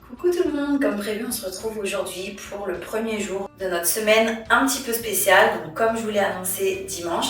Coucou tout le monde, comme prévu on se retrouve aujourd'hui pour le premier jour de notre semaine un petit peu spéciale. Donc comme je vous l'ai annoncé dimanche,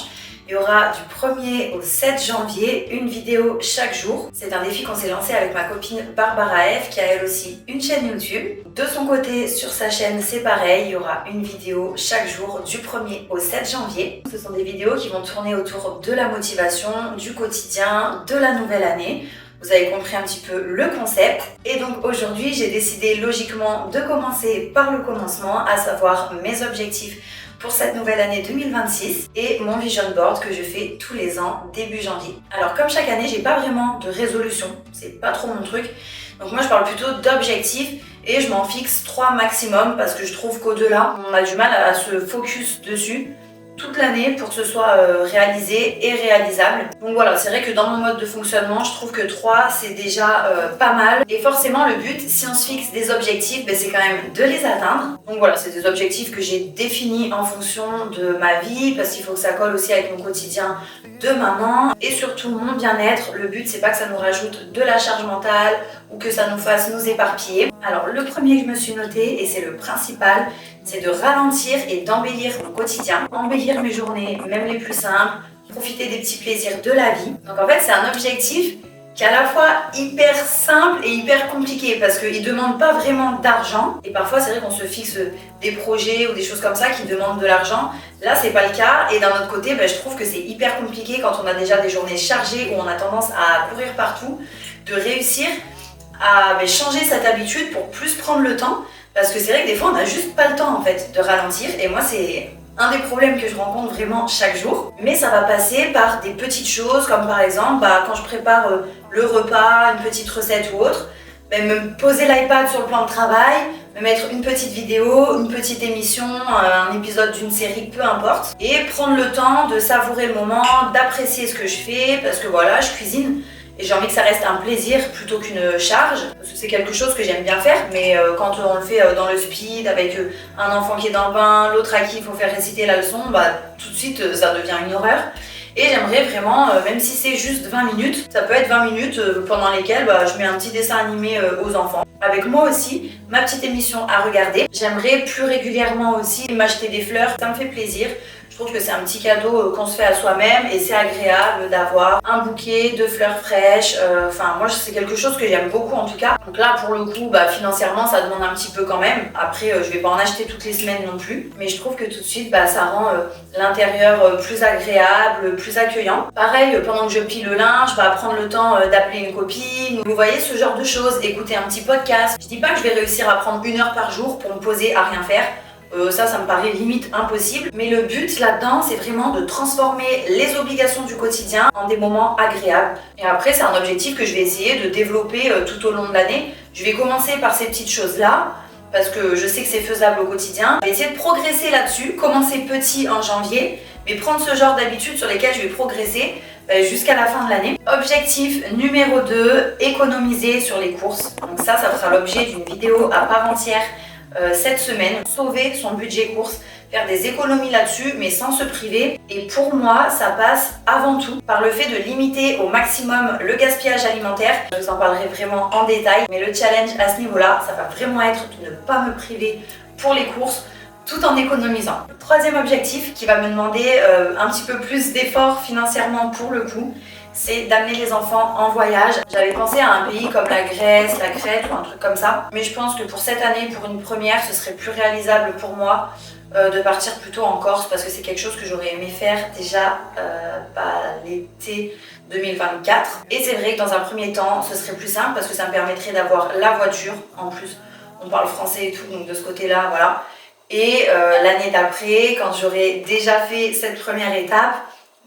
il y aura du 1er au 7 janvier une vidéo chaque jour. C'est un défi qu'on s'est lancé avec ma copine Barbara F qui a elle aussi une chaîne YouTube. De son côté sur sa chaîne c'est pareil, il y aura une vidéo chaque jour du 1er au 7 janvier. Ce sont des vidéos qui vont tourner autour de la motivation, du quotidien, de la nouvelle année. Vous avez compris un petit peu le concept. Et donc aujourd'hui, j'ai décidé logiquement de commencer par le commencement, à savoir mes objectifs pour cette nouvelle année 2026 et mon vision board que je fais tous les ans début janvier. Alors comme chaque année, j'ai pas vraiment de résolution, c'est pas trop mon truc. Donc moi je parle plutôt d'objectifs et je m'en fixe 3 maximum parce que je trouve qu'au-delà, on a du mal à se focus dessus toute l'année pour que ce soit réalisé et réalisable. Donc voilà, c'est vrai que dans mon mode de fonctionnement, je trouve que 3 c'est déjà pas mal. Et forcément le but, si on se fixe des objectifs, c'est quand même de les atteindre. Donc voilà, c'est des objectifs que j'ai définis en fonction de ma vie, parce qu'il faut que ça colle aussi avec mon quotidien de maman et surtout mon bien-être. Le but c'est pas que ça nous rajoute de la charge mentale ou que ça nous fasse nous éparpiller. Alors le premier que je me suis noté, et c'est le principal, c'est de ralentir et d'embellir mon quotidien, embellir mes journées, même les plus simples, profiter des petits plaisirs de la vie. Donc en fait c'est un objectif qui est à la fois hyper simple et hyper compliqué parce qu'il ne demande pas vraiment d'argent. Et parfois c'est vrai qu'on se fixe des projets ou des choses comme ça qui demandent de l'argent. Là c'est pas le cas et d'un autre côté je trouve que c'est hyper compliqué quand on a déjà des journées chargées où on a tendance à courir partout, de réussir à changer cette habitude pour plus prendre le temps. Parce que c'est vrai que des fois, on n'a juste pas le temps en fait de ralentir. Et moi, c'est un des problèmes que je rencontre vraiment chaque jour. Mais ça va passer par des petites choses, comme par exemple, quand je prépare le repas, une petite recette ou autre, me poser l'iPad sur le plan de travail, me mettre une petite vidéo, une petite émission, un épisode d'une série, peu importe. Et prendre le temps de savourer le moment, d'apprécier ce que je fais, parce que voilà, je cuisine. Et j'ai envie que ça reste un plaisir plutôt qu'une charge, parce que c'est quelque chose que j'aime bien faire, mais quand on le fait dans le speed, avec un enfant qui est dans le bain, l'autre à qui il faut faire réciter la leçon, tout de suite ça devient une horreur. Et j'aimerais vraiment, même si c'est juste 20 minutes, ça peut être 20 minutes pendant lesquelles je mets un petit dessin animé aux enfants. Avec moi aussi, ma petite émission à regarder. J'aimerais plus régulièrement aussi m'acheter des fleurs, ça me fait plaisir. Je trouve que c'est un petit cadeau qu'on se fait à soi-même et c'est agréable d'avoir un bouquet de fleurs fraîches. Moi c'est quelque chose que j'aime beaucoup en tout cas. Donc là pour le coup, financièrement ça demande un petit peu quand même. Après je vais pas en acheter toutes les semaines non plus. Mais je trouve que tout de suite ça rend l'intérieur plus agréable, plus accueillant. Pareil, pendant que je plie le linge, prendre le temps d'appeler une copine. Vous voyez ce genre de choses, écouter un petit podcast. Je dis pas que je vais réussir à prendre 1 heure par jour pour me poser à rien faire. Ça me paraît limite impossible. Mais le but là-dedans, c'est vraiment de transformer les obligations du quotidien en des moments agréables. Et après, c'est un objectif que je vais essayer de développer tout au long de l'année. Je vais commencer par ces petites choses-là, parce que je sais que c'est faisable au quotidien. Je vais essayer de progresser là-dessus, commencer petit en janvier, mais prendre ce genre d'habitudes sur lesquelles je vais progresser jusqu'à la fin de l'année. Objectif numéro 2, économiser sur les courses. Donc ça fera l'objet d'une vidéo à part entière cette semaine. Sauver son budget course, faire des économies là-dessus mais sans se priver. Et pour moi ça passe avant tout par le fait de limiter au maximum le gaspillage alimentaire. Je vous en parlerai vraiment en détail, mais le challenge à ce niveau-là, ça va vraiment être de ne pas me priver pour les courses tout en économisant. Troisième objectif qui va me demander un petit peu plus d'efforts financièrement pour le coup, c'est d'amener les enfants en voyage. J'avais pensé à un pays comme la Grèce, la Crète ou un truc comme ça. Mais je pense que pour cette année, pour une première, ce serait plus réalisable pour moi de partir plutôt en Corse parce que c'est quelque chose que j'aurais aimé faire déjà l'été 2024. Et c'est vrai que dans un premier temps, ce serait plus simple parce que ça me permettrait d'avoir la voiture. En plus, on parle français et tout, donc de ce côté-là, voilà. Et l'année d'après, quand j'aurai déjà fait cette première étape,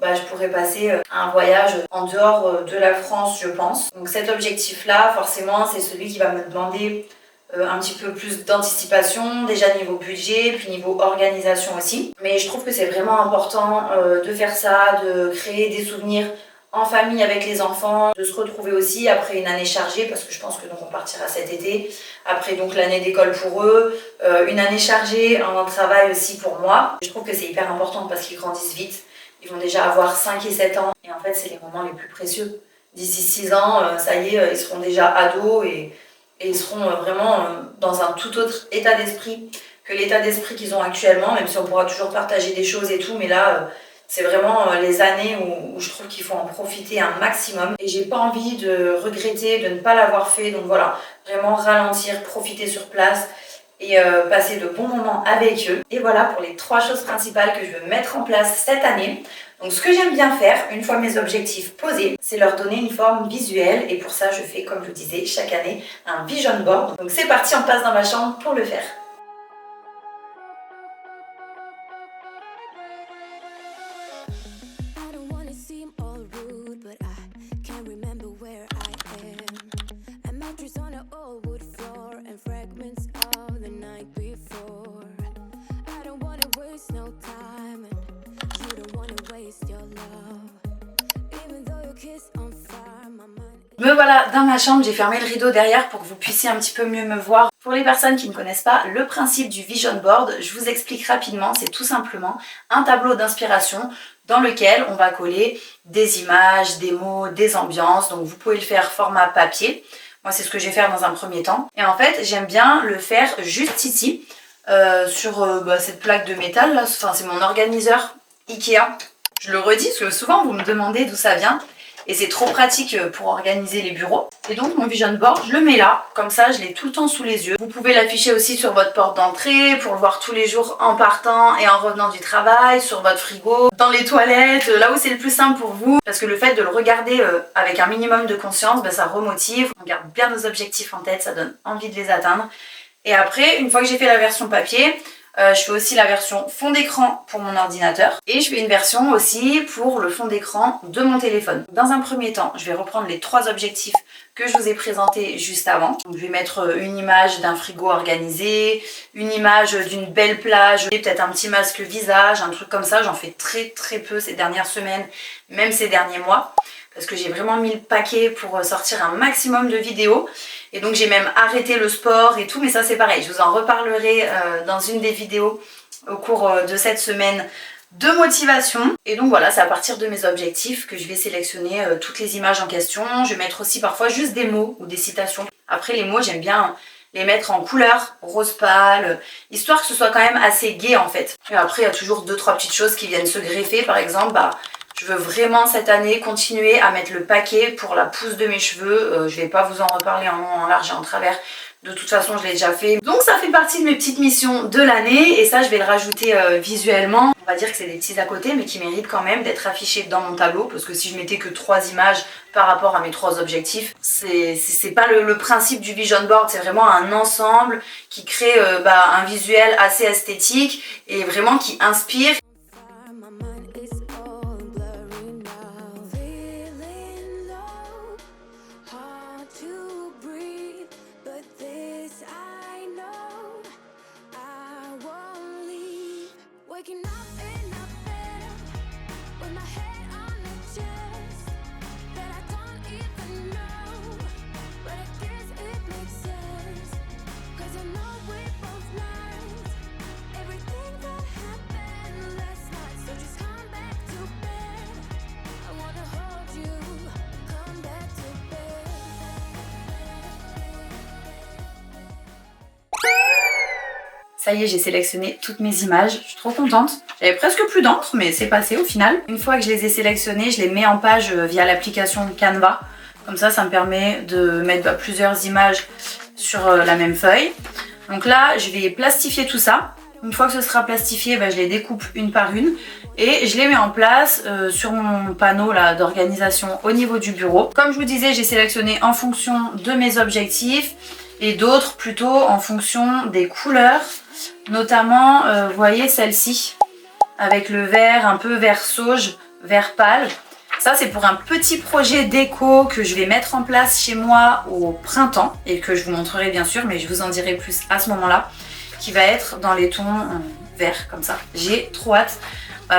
je pourrais passer un voyage en dehors de la France, je pense. Donc cet objectif-là, forcément, c'est celui qui va me demander un petit peu plus d'anticipation, déjà niveau budget, puis niveau organisation aussi. Mais je trouve que c'est vraiment important de faire ça, de créer des souvenirs en famille avec les enfants, de se retrouver aussi après une année chargée, parce que je pense que donc on partira cet été, après donc l'année d'école pour eux, une année chargée en travail aussi pour moi. Je trouve que c'est hyper important parce qu'ils grandissent vite. Ils vont déjà avoir 5 et 7 ans et en fait c'est les moments les plus précieux. D'ici 6 ans, ça y est, ils seront déjà ados et et ils seront vraiment dans un tout autre état d'esprit que l'état d'esprit qu'ils ont actuellement, même si on pourra toujours partager des choses et tout, mais là c'est vraiment les années où je trouve qu'il faut en profiter un maximum et j'ai pas envie de regretter de ne pas l'avoir fait. Donc voilà, vraiment ralentir, profiter sur place et passer de bons moments avec eux. Et voilà pour les 3 choses principales que je veux mettre en place cette année. Donc ce que j'aime bien faire, une fois mes objectifs posés, c'est leur donner une forme visuelle et pour ça je fais, comme je vous disais, chaque année un vision board. Donc c'est parti, on passe dans ma chambre pour le faire. Me voilà dans ma chambre, j'ai fermé le rideau derrière pour que vous puissiez un petit peu mieux me voir. Pour les personnes qui ne connaissent pas le principe du vision board, je vous explique rapidement, c'est tout simplement un tableau d'inspiration dans lequel on va coller des images, des mots, des ambiances. Donc vous pouvez le faire format papier. Moi c'est ce que je vais faire dans un premier temps. Et en fait j'aime bien le faire juste ici, sur cette plaque de métal là. Enfin c'est mon organiseur Ikea. Je le redis parce que souvent vous me demandez d'où ça vient. Et c'est trop pratique pour organiser les bureaux. Et donc mon vision board, je le mets là, comme ça je l'ai tout le temps sous les yeux. Vous pouvez l'afficher aussi sur votre porte d'entrée pour le voir tous les jours en partant et en revenant du travail, sur votre frigo, dans les toilettes, là où c'est le plus simple pour vous. Parce que le fait de le regarder avec un minimum de conscience, ça remotive. On garde bien nos objectifs en tête, ça donne envie de les atteindre. Et après, une fois que j'ai fait la version papier, je fais aussi la version fond d'écran pour mon ordinateur et je fais une version aussi pour le fond d'écran de mon téléphone. Dans un premier temps, je vais reprendre les 3 objectifs que je vous ai présentés juste avant. Donc, je vais mettre une image d'un frigo organisé, une image d'une belle plage, peut-être un petit masque visage, un truc comme ça. J'en fais très peu ces dernières semaines, même ces derniers mois, parce que j'ai vraiment mis le paquet pour sortir un maximum de vidéos. Et donc j'ai même arrêté le sport et tout, mais ça c'est pareil, je vous en reparlerai dans une des vidéos au cours de cette semaine de motivation. Et donc voilà, c'est à partir de mes objectifs que je vais sélectionner toutes les images en question. Je vais mettre aussi parfois juste des mots ou des citations. Après les mots, j'aime bien les mettre en couleur rose pâle, histoire que ce soit quand même assez gai en fait. Et après il y a toujours 2-3 petites choses qui viennent se greffer, par exemple je veux vraiment cette année continuer à mettre le paquet pour la pousse de mes cheveux. Je vais pas vous en reparler en long, en large et en travers. De toute façon, je l'ai déjà fait. Donc ça fait partie de mes petites missions de l'année. Et ça, je vais le rajouter visuellement. On va dire que c'est des petits à côté, mais qui méritent quand même d'être affichés dans mon tableau. Parce que si je mettais que 3 images par rapport à mes 3 objectifs, c'est pas le principe du vision board. C'est vraiment un ensemble qui crée un visuel assez esthétique et vraiment qui inspire. Ça y est, j'ai sélectionné toutes mes images, je suis trop contente. J'avais presque plus d'encre, mais c'est passé au final. Une fois que je les ai sélectionnées, je les mets en page via l'application Canva. Comme ça, ça me permet de mettre plusieurs images sur la même feuille. Donc là, je vais plastifier tout ça. Une fois que ce sera plastifié, je les découpe une par une et je les mets en place sur mon panneau d'organisation au niveau du bureau. Comme je vous disais, j'ai sélectionné en fonction de mes objectifs et d'autres plutôt en fonction des couleurs. Notamment, vous voyez celle-ci avec le vert, un peu vert sauge, vert pâle. Ça, c'est pour un petit projet déco que je vais mettre en place chez moi au printemps et que je vous montrerai bien sûr, mais je vous en dirai plus à ce moment-là, qui va être dans les tons verts comme ça. J'ai trop hâte.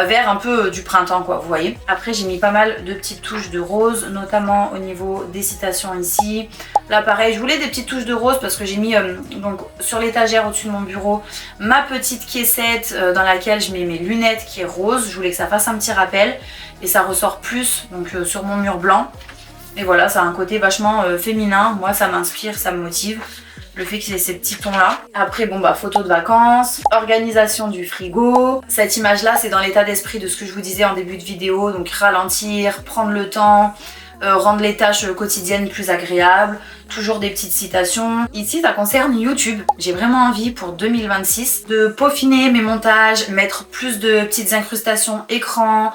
Vert un peu du printemps quoi, vous voyez. Après j'ai mis pas mal de petites touches de rose, notamment au niveau des citations ici. Là pareil, je voulais des petites touches de rose parce que j'ai mis donc sur l'étagère au-dessus de mon bureau ma petite caissette dans laquelle je mets mes lunettes qui est rose. Je voulais que ça fasse un petit rappel et ça ressort plus donc sur mon mur blanc. Et voilà, ça a un côté vachement féminin. Moi, ça m'inspire, ça me motive. Le fait qu'il y ait ces petits tons là. Après bon bah photos de vacances, organisation du frigo. Cette image là c'est dans l'état d'esprit de ce que je vous disais en début de vidéo. Donc ralentir, prendre le temps, rendre les tâches quotidiennes plus agréables. Toujours des petites citations. Ici ça concerne YouTube. J'ai vraiment envie pour 2026 de peaufiner mes montages, mettre plus de petites incrustations écran,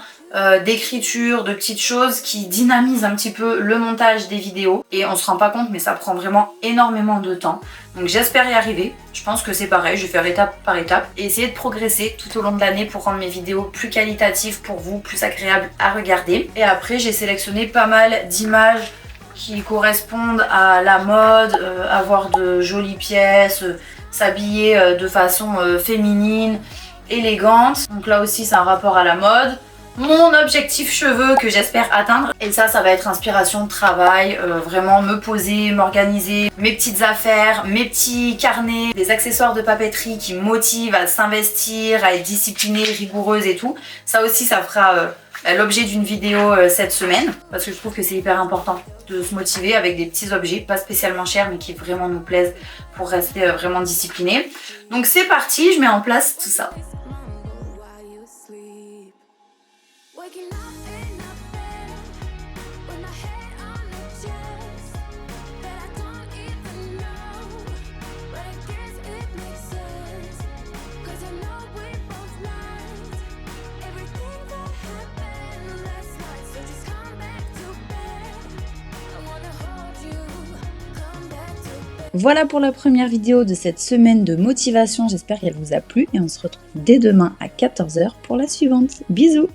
d'écriture, de petites choses qui dynamisent un petit peu le montage des vidéos. Et on se rend pas compte mais ça prend vraiment énormément de temps. Donc j'espère y arriver. Je pense que c'est pareil, je vais faire étape par étape et essayer de progresser tout au long de l'année pour rendre mes vidéos plus qualitatives pour vous, plus agréables à regarder. Et après j'ai sélectionné pas mal d'images qui correspondent à la mode, avoir de jolies pièces, s'habiller de façon féminine, élégante. Donc là aussi c'est un rapport à la mode. Mon objectif cheveux que j'espère atteindre. Et ça va être inspiration, travail, vraiment me poser, m'organiser, mes petites affaires, mes petits carnets, des accessoires de papeterie qui me motivent à s'investir, à être disciplinée, rigoureuse et tout. Ça aussi, ça fera l'objet d'une vidéo cette semaine parce que je trouve que c'est hyper important de se motiver avec des petits objets, pas spécialement chers mais qui vraiment nous plaisent pour rester vraiment discipliné. Donc c'est parti, je mets en place tout ça. Voilà pour la première vidéo de cette semaine de motivation, j'espère qu'elle vous a plu et on se retrouve dès demain à 14 h pour la suivante. Bisous!